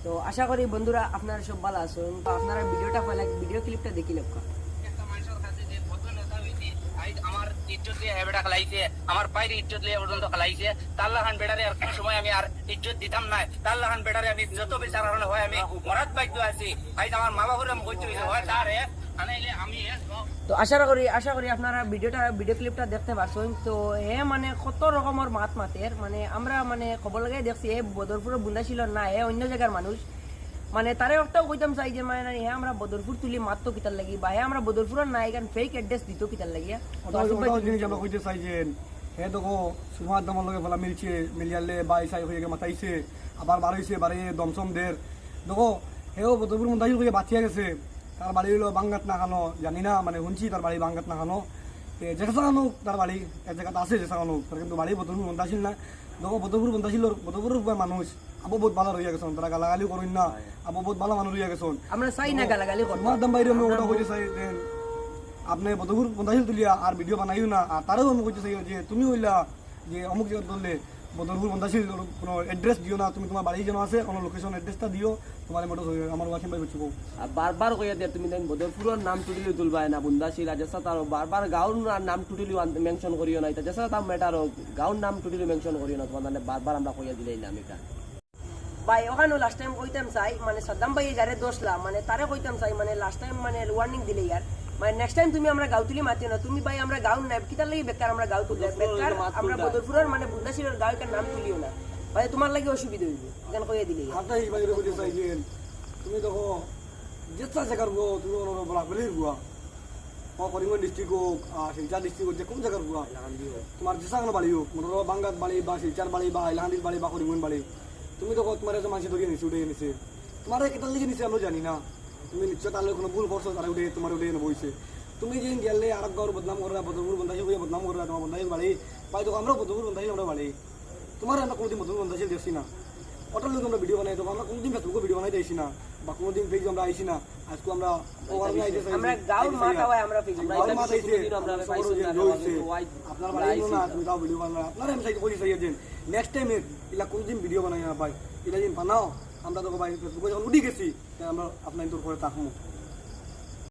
তো আশা করি বন্ধুরা আপনারা সব ভালো আছেন। তো আপনারা ভিডিওটা পাইলে ভিডিও ক্লিপটা দেখি লক্ষ্য আমার ইজ্জত দিয়ে বেটা খেলাইছে, আমার বাইরে ইজ্জত দিয়ে পর্যন্ত খেলাইছে। তাল্লাহান বেটারে আর কোন সময় আমি আর ইজ্জত দিতাম না। তাল্লাহান বেটারে আমি যত বিচার কারণে হয় আমি মরাত বাধ্য আছি। ভাই আমার মা বাবুর আমি বলতে হয়েছে হয় তার আনাইলে আমি। তো আশা করি আপনারা ভিডিও ক্লিপটা দেখতে পাচ্ছেন। তো এ মানে কত রকমের মাতের মানে আমরা মানে খবর লাগাই দেখছি এ বদরপুরের বুন্দা ছিল না, এ অন্য জায়গার মানুষ। মানে তারে একটাও কইতাম চাই যে মানে হ্যাঁ আমরা বদরপুর তুলি মাত্র কিতার লাগি বা হ্যাঁ আমরা বদরপুরের না এখান ফেক অ্যাড্রেস দিত কিতার লাগিয়া। জিনিস আমরা কইতে চাই যে হে দেখো সুমার দমর লগে ফেলা মিলছে মিলিয়ালে বাই সাই হয়ে মাতাইছে আবার বাড়াইছে বাড়ি দমসম দের দেখো হেও বদরপুর মন্দাইল হয়ে বাঁচিয়া গেছে। তার বাড়ি হলো বাঙ্গাত না খানো জানি না, মানে শুনছি তার বাড়ি বাঙ্গাত না খানো যেসা খানো তার বাড়ি এক জায়গাতে আছে যেসা খানো, তার কিন্তু বাড়ি বদরপুর বন্ধাছিল না। দেখো বদরপুর বন্ধাছিল বদরপুরের মানুষ আবু বহুত ভালো রইয়া গেছেন, তারা গালাগালি করেন না, আবু বহুত ভালো মানুষ রইয়া গেছেন। আমরা চাই না গালাগালি করব। আমার দাম বাইরে আমি ওটা কইতে চাই যে আপনি বদরপুর বন্ধাছিল তুলিয়া আর ভিডিও বানাইও না। আর তারও আমি কইতে চাই যে তুমি হইলা যে অমুক জায়গা ধরলে বদরপুর বন্ধাছিল কোনো অ্যাড্রেস দিও না, তুমি তোমার বাড়ি যেন আছে কোনো লোকেশন অ্যাড্রেসটা দিও, তোমার মোটর আমার ওয়াসিম ভাই বুঝছো। বারবার কইয়া দে তুমি দেন বদরপুরের নাম টুটিলি তুলবাই না বুন্দাশিল রাজস্বা তার বারবার গাঁর নাম টুটিলি মেনশন করিও না, এটা যেসা তার ম্যাটার গাঁর নাম টুটিলি মেনশন করিও না, তোমার মানে বারবার আমরা কইয়া দিলেই না আমি এটা ভাই ওখানে লাস্ট টাইম কইতাম চাই মানে সাদ্দাম ভাই যারে দোষলা মানে তারে কইতাম চাই মানে লাস্ট টাইম মানে ওয়ার্নিং দিলে ইয়ার মানে নেক্সট টাইম তুমি আমরা গাঁও তুলি মাতিও না। তুমি ভাই আমরা গাঁও নাই কিতার লাগি বেকার আমরা গাঁও তুলি বেকার আমরা বদরপুরের মানে বুন্দাশিলের গাঁওটার নাম তুলিও না ভাই, তোমার লাগি অসুবিধা হইবে এখানে কইয়া দিলে। হাতাই বাইরে কইতে চাই যে তুমি দেখো যেটা জায়গার গো তুমি ওনার বলা বলির গুয়া করিমগঞ্জ ডিস্ট্রিক্ট হোক আর শিলচর ডিস্ট্রিক্ট হোক যে কোন জায়গার গুয়া তোমার যেসা কোনো বাড়ি হোক মনে করো বাঙ্গাত বাড়ি বা শিলচর বাড়ি বা ইলাহান্দির বাড়ি বা করিমগঞ্জ বাড়ি, তুমি দেখো তোমার যে মানুষ ধরিয়ে নিছে উঠে নিছে, তোমার কেটার লিগে নিছে আমরা জানি না, তুমি নিশ্চয় তাহলে কোনো ভুল করছো তারা উঠে তোমার উঠে বইছে। তুমি যে গেলে আর গাঁর বদনাম করা বদরপুর বন্ধাশীল হয়ে বদনাম করা তোমার বন্ধাশীল বাড়ি পাই দেখো আমরা বদরপুর বন্ধাশীল আমরা বাড়ি, তোমার আমরা কোনোদিন বদরপুর বন্ধাশীল দেখছি না। অটোর লোক আমরা ভিডিও বানাই দেবো, আমরা কোনোদিন ফেসবুকে ভিডিও বানাই দিয়েছি না বা কোনোদিন পেজ আমরা আইসি না। আজকে আমরা আমরা গাঁও মাথা হয় আমরা আপনার বাড়ি না তুমি তাও ভিডিও বানাও আপনারা আমি সাইকে কইছি যে নেক্সট টাইম এলা কোনোদিন ভিডিও বানাই না পাই, এলা দিন বানাও আমরা তো ভাই ফেসবুকে যখন উঠি গেছি আমরা আপনার তোর করে থাকবো।